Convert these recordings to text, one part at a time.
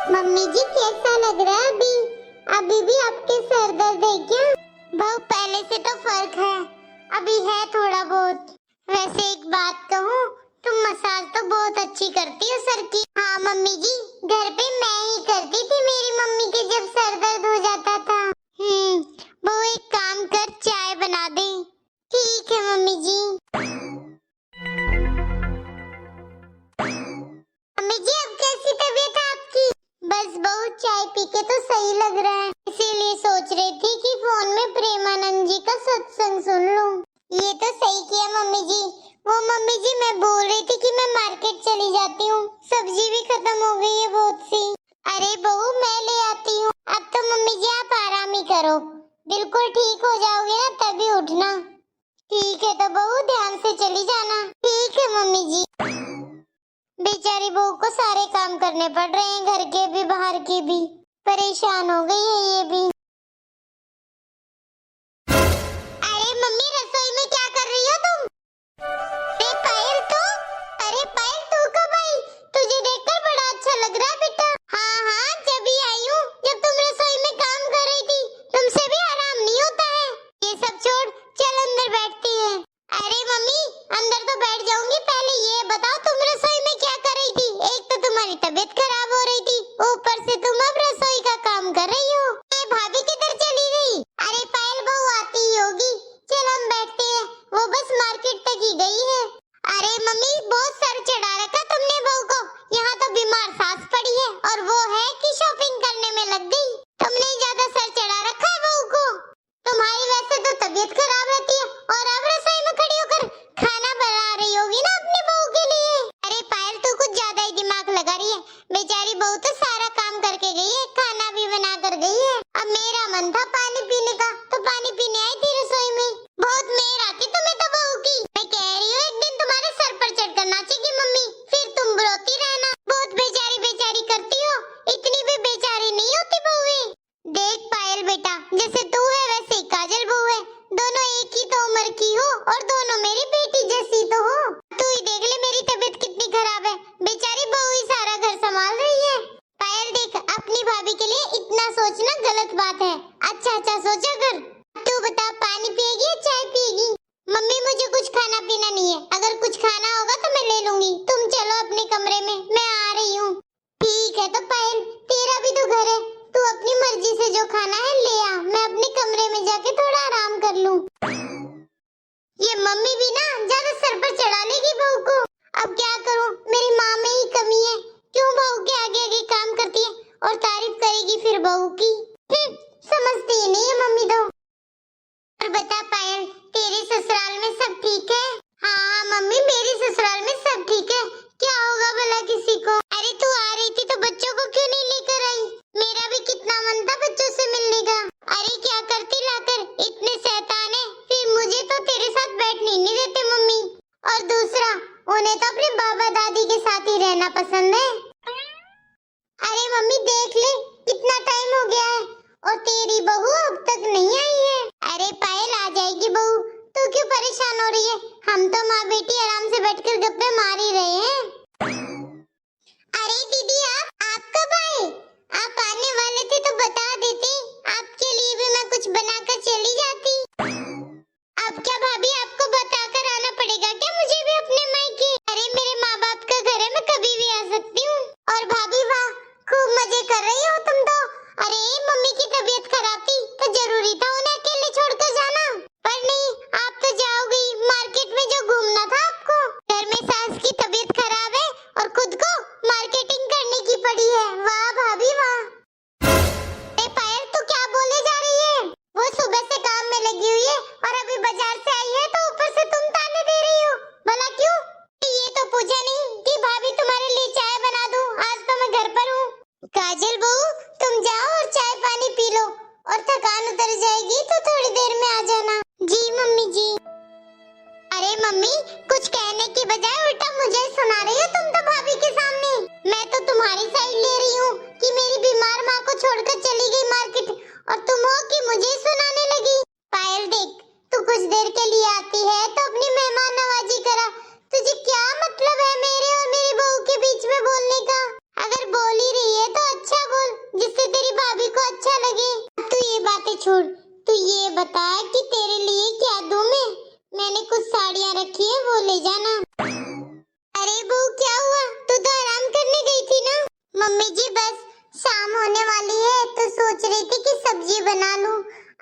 Mummy जी कैसा लग रहा है अभी? अभी भी आपके सर दर्द है क्या? भाव पहले से तो फर्क है, अभी है थोड़ा बहुत। वैसे एक बात कहूँ, तुम मसाज तो बहुत अच्छी करती हो सर की। हाँ मम्मी जी, घर पे मैं ही करती थी मेरी मम्मी के जब सर दर्द हो जाता था। वो एक काम कर, चाय बना दे। ठीक है मम्मी जी। मम्मी जी अब कैसी तबीयत है आपकी? बस बहुत चाय पी के तो सही लग रहा है, इसीलिए सोच रही थी कि फोन में प्रेमानंद जी का सत्संग सुन लूं। ये तो सही किया मम्मी जी। वो मम्मी जी मैं बोल रही थी कि मैं मार्केट चली जाती हूँ, सब्जी भी खत्म हो गई है बहुत सी। अरे बहू मैं ले आती हूँ, अब तो मम्मी जी आप आराम ही करो, बिल्कुल ठीक हो जाओगे ना तभी उठना। ठीक है तो बहू ध्यान से चली जाना। ठीक है मम्मी जी। बेचारी बहू को सारे काम करने पड़ रहे हैं, घर के भी बाहर के भी, परेशान हो गई है ये भी। अरे मम्मी रसोई में क्या कर रही हो तुम? अरे पायल तू, अरे पायल तू कब आई? तुझे देखकर बड़ा अच्छा लग रहा है बेटा। हाँ हाँ जब ही आई हूँ, जब तुम रसोई में काम कर रही थी। तुमसे भी आराम नहीं होता है। ये सब छोड़, चल अंदर बैठती है। अरे मम्मी अंदर तो बैठ जाऊंगी, पहले ये बताओ तुम रसोई में क्या कर रही थी? एक तो तुम्हारी तबीयत खराब हो रही थी, ऊपर से तुम अब रसोई का काम कर रही हो। ये भाभी किधर चली गई? अरे पायल बहू आती ही होगी, चल हम बैठते हैं, वो बस मार्केट तक ही गई है। अरे मम्मी बहुत सर चढ़ा रखा तुमने बहू को, यहाँ तो बीमार सास पड़ी है और वो है कि शॉपिंग करने में लग गई। तुमने ज्यादा सर चढ़ा रखा है बहू को। तुम्हारी वैसे तो तबीयत खराब रहती है और अब रसोई में खड़ी होकर खाना बना रही होगी ना अपनी बहू के लिए। अरे पायल तू कुछ ज्यादा ही दिमाग लगा रही है, बेचारी बहू तो सारा काम करके गई है, खाना भी बना कर गई है। अब मेरा मन था पानी पीने का, तो पानी पीने आई थी रसोई में। बहुत मेहर आती तुम्हें तो बहू की। मैं कह रही हूँ एक दिन तुम्हारे सर पर चढ़कर नाचेगी मम्मी, फिर तुम रोती रहना। बहुत बेचारी बेचारी करती हो, इतनी भी बेचारी नहीं होती बहुएं। देख पायल बेटा, जैसे तू है वैसे ही काजल बहू है, दोनों एक ही तो उम्र की हो और दोनों मेरी बेटी जैसी तो हो। तू ही देख ले मेरी तबीयत कितनी खराब है, बेचारी बहू ही सारा घर संभाल रही है। पायल देख, अपनी भाभी के लिए इतना सोचना गलत बात है, अच्छा अच्छा सोचा कर। तू बता पानी पिएगी या चाय पिएगी? मम्मी मुझे कुछ खाना पीना नहीं है, अगर कुछ खाना होगा तो मैं ले लूंगी, तुम चलो अपने कमरे में, मैं आ रही हूँ। ठीक है तो पायल तेरा भी तो घर है, तू अपनी मर्जी से जो खाना है ले आ, मैं अपने कमरे में जाके थोड़ा आराम कर लूं। ये मम्मी भी ना ज्यादा सर पर चढ़ा लेगी बहू को। अब क्या करूं, मेरी माँ में ही कमी है, क्यों बहू के आगे आगे काम करती है और तारीफ करेगी फिर बहू की। समझती ही नहीं है मम्मी तो। और बता पायल तेरे ससुराल में सब ठीक है? हाँ मम्मी मेरी ससुराल में सब ठीक है, क्या होगा भला किसी को। अरे तू आ रही थी तो बच्चों को क्यों नहीं लेकर आई? मेरा भी कितना मन था बच्चों से मिलने का। अरे क्या करती लाकर, इतने शैतान है, फिर मुझे तो तेरे साथ बैठने नहीं देते मम्मी। और दूसरा उन्हें तो अपने बाबा दादी के साथ ही रहना पसंद है। अरे मम्मी देख ले कितना टाइम हो गया है और तेरी बहू अब तक नहीं आई है। अरे पायल आ जाएगी बहू, तू क्यों परेशान हो रही है, हम तो माँ बेटी आराम से बैठकर गप्पे मार ही रहे हैं। अरे दीदी आप कब आए? आप आने वाले थे तो बता देते, आपके लिए भी मैं कुछ बनाकर चली जाती। अब क्या भाभी आपको बताकर आना पड़ेगा क्या मुझे भी अपने मायके? अरे मेरे माँ बाप का घर है, मैं कभी भी आ सकती हूँ। और भाभी वाह खूब मजे कर रही हो तुम तो। अरे मम्मी की तबीयत खराब थी तो जरूरी था उन्हें अकेले छोड़कर जाना, पर नहीं आप तो जाओगी मार्केट में जो घूमना था आपको। घर में सास की तबीयत खराब है और खुद को मार्केटिंग करने की पड़ी है, वाह भाभी वाह। अरे पायल तू क्या बोले जा रही है? वो सुबह से काम में लगी हुई है और अभी बाजार से आई है तो ऊपर से तुम ताने दे रही हो, भला क्यों? ये तो पूछा नहीं कि भाभी तुम्हारे लिए चाय बना दूं, आज तो मैं मम्मी जी बस शाम होने वाली है तो सोच रही थी कि सब्जी बना लूं।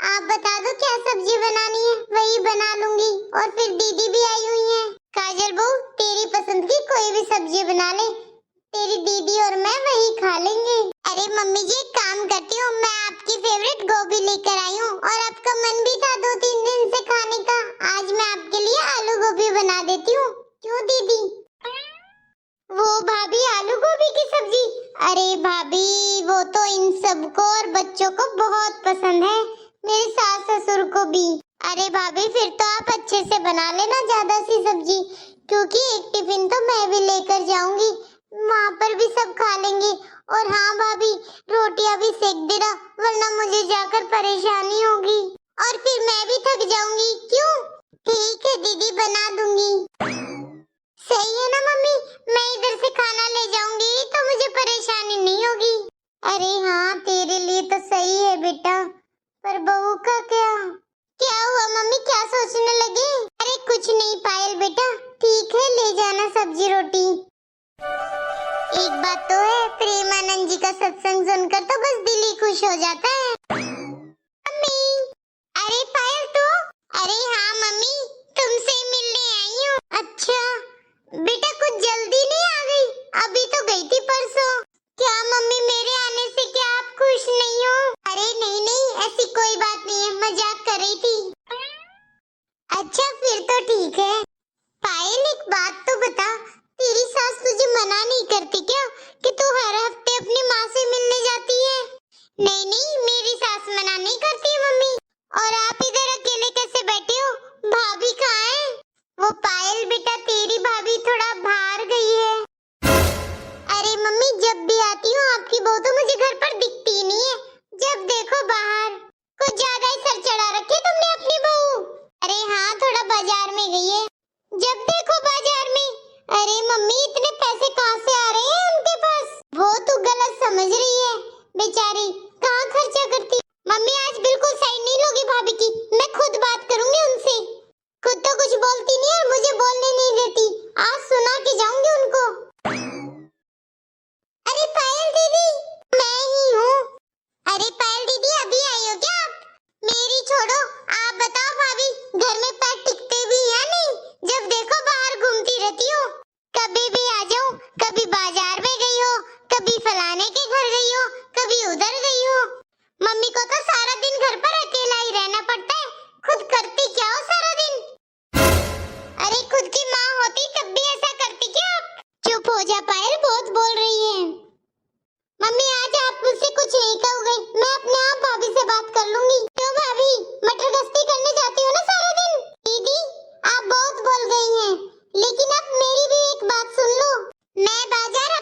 आप बता दो क्या सब्जी बनानी है, वही बना लूंगी। और फिर दीदी भी आई हुई है। काजल बहू तेरी पसंद की कोई भी सब्जी बना ले, तेरी दीदी और मैं वही खा लेंगे। अरे मम्मी जी एक काम करती हूँ, मैं आपकी फेवरेट गोभी लेकर आई हूँ और आपका मन भी था 2-3 दिन से खाने का। आज मैं आपके लिए आलू गोभी बना देती हूँ। क्यों दीदी? वो भाभी आलू गोभी की सब्जी? अरे भाभी वो तो इन सबको और बच्चों को बहुत पसंद है, मेरे सास ससुर को भी। अरे भाभी फिर तो आप अच्छे से बना लेना ज्यादा सी सब्जी, क्योंकि एक टिफिन तो मैं भी लेकर जाऊंगी, वहाँ पर भी सब खा लेंगे। और हाँ भाभी रोटियां भी सेक देना, वरना मुझे जाकर परेशानी होगी और फिर मैं भी थक जाऊंगी। क्यों? ठीक है दीदी बना दूंगी। सही है ना मम्मी, मैं इधर से खाना ले जाऊंगी तो मुझे परेशानी नहीं होगी। अरे हाँ तेरे लिए तो सही है बेटा, पर बहू का क्या? क्या हुआ मम्मी, क्या सोचने लगे? अरे कुछ नहीं पायल बेटा, ठीक है ले जाना सब्जी रोटी। एक बात तो है, प्रेमानंद जी का सत्संग सुनकर तो बस दिल ही खुश हो जाता है। मम्मी, अरे पायल तू? अरे हाँ मम्मी, तुमसे मिलने आई हूँ। अच्छा बेटा कुछ जल्दी नहीं आ गई? अभी तो गई थी परसों। क्या मम्मी मेरे आने से क्या आप खुश नहीं हो? अरे नहीं नहीं ऐसी कोई बात नहीं है, मजाक कर रही थी। अच्छा फिर तो ठीक है। पायल एक बात तो बता, तेरी सास तुझे मना नहीं करती क्या कि तू हर हफ्ते अपनी माँ से मिलने जाती है? नहीं नहीं मेरी सास मना नहीं करती मम्मी। और आप इधर अकेले कैसे बैठे हो? भाभी कहाँ है? वो पायल बेटा तेरी भाभी थोड़ा बाहर गई है। अरे मम्मी जब भी आती हूँ आपकी बहू तो मुझे घर पर दिखती ही नहीं है, जब देखो बाहर। कुछ ज्यादा ही सर चढ़ा रखी है तुमने अपनी बहू। अरे हाँ थोड़ा बाजार में गई है, जब देखो बाजार में। अरे मम्मी इतने पैसे कहाँ से आ रहे हैं उनके पास? वो तू गलत समझ रही है, बेचारी कहाँ खर्चा करती। मम्मी आज बिल्कुल साइड नहीं लोगी भाभी की, मैं खुद बात करूंगी उनसे। खुद तो कुछ बोलती नहीं और मुझे बोलने नहीं देती, आज सुना के जाऊंगी उनको। अरे पायल दीदी मैं ही हूँ। अरे पायल दीदी अभी आई हो क्या आप? मेरी छोड़ो, आप बताओ भाभी घर में पैर टिकते भी या नहीं? जब देखो बाहर घूमती रहती हो, कभी भी आ जाओ, कभी बाजार में गई हो, कभी फलाने के घर गई हो, कभी उधर गई हो। मम्मी को तो सारा दिन घर पर अकेला ही रहना पड़ता है, खुद करती क्या हो सारा दिन? अरे खुद की माँ होती तब भी ऐसा करती क्या आप? चुप हो जा पायल, बहुत बोल रही है। मम्मी आज आप मुझसे कुछ नहीं कहोगे, मैं अपने आप भाभी से बात कर लूंगी। क्यों भाभी मटर गश्ती करने जाती हो ना सारा दिन? दीदी आप बहुत बोल गई हैं, लेकिन अब मेरी भी एक बात सुन लो। मैं बाजार